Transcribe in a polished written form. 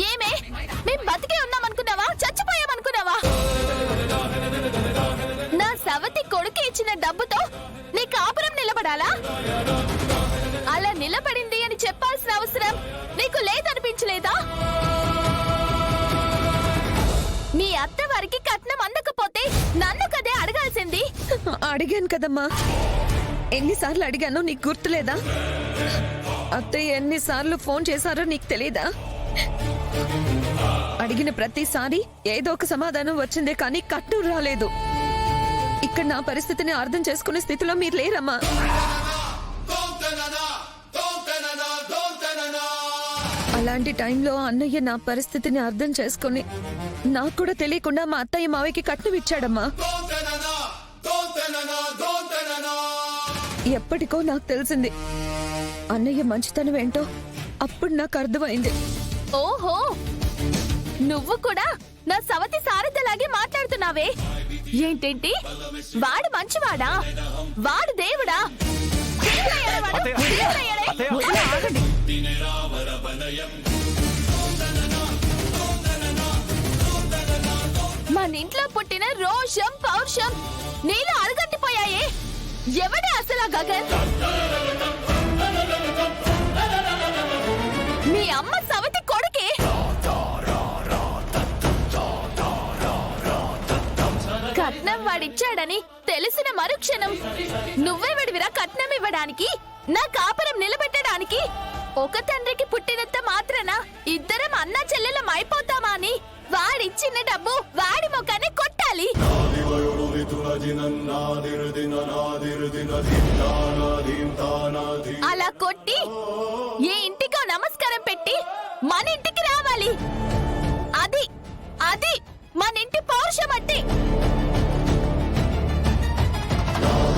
ఏమే మేం బతికే ఉన్నామనుకున్నావా, చచ్చిపోయామనుకున్నావా? నా సవతి కొడుకు ఇచ్చిన డబ్బుతో నీ కాపురం నిలబడాలా? అలా నిలబడింది అని చెప్పాల్సిన అవసరం నీకు లేదనిపించలేదా? మీ అత్త వారికి కట్నం అందకపోతే నన్ను కదే అడగాల్సింది. అడిగాను కదమ్మా, ఎన్నిసార్లు అడిగానో నీకు గుర్తులేదా? అత్తయ్య ఎన్నిసార్లు ఫోన్ చేశారో నీకు తెలీదా? అడిగిన ప్రతిసారి ఏదో ఒక సమాధానం వచ్చిందే కానీ కట్నం రాలేదు. ఇక్కడ నా పరిస్థితిని అర్థం చేసుకునే స్థితిలో మీరు లేరమ్మా. అలాంటి టైంలో అన్నయ్య నా పరిస్థితిని అర్థం చేసుకుని నాకు కూడా తెలియకుండా మా అత్తయ్య మావయ్యకి కట్నం ఇచ్చాడమ్మా. ఎప్పటికో నాకు తెలిసింది అన్నయ్య మంచితనం ఏంటో. అప్పుడు నాకు అర్థమైంది. ఓహో, నువ్వు కూడా నా సవతి సారథలాగే మాట్లాడుతున్నావే. ఏంటేంటి? వాడు మంచివాడా? వాడు దేవుడా? మన ఇంట్లో పుట్టిన రోషం పౌరుషం నీళ్ళు అడగట్టిపోయాయే. ఎవడే అసలు ఆ గగన్? మీ అమ్మ సవతి కొడుకే. కట్నం వాడిచ్చాడని తెలిసిన మరుక్షణం నువ్వే విడివిరా కట్నం ఇవ్వడానికి, నా కాపురం నిలబెట్టడానికి. ఒక తండ్రికి పుట్టినంత మాత్రాన ఇద్దరం అన్నా చెల్లెలం అయిపోతామా అని వాడిచ్చిన డబ్బు వాడి మొఖాన్ని కొట్టాలి. అలా కొట్టి ఏ ఇంటికో నమస్కారం పెట్టి మన ఇంటికి రావాలి. అది అది మన ఇంటి పౌరుషం అంటే.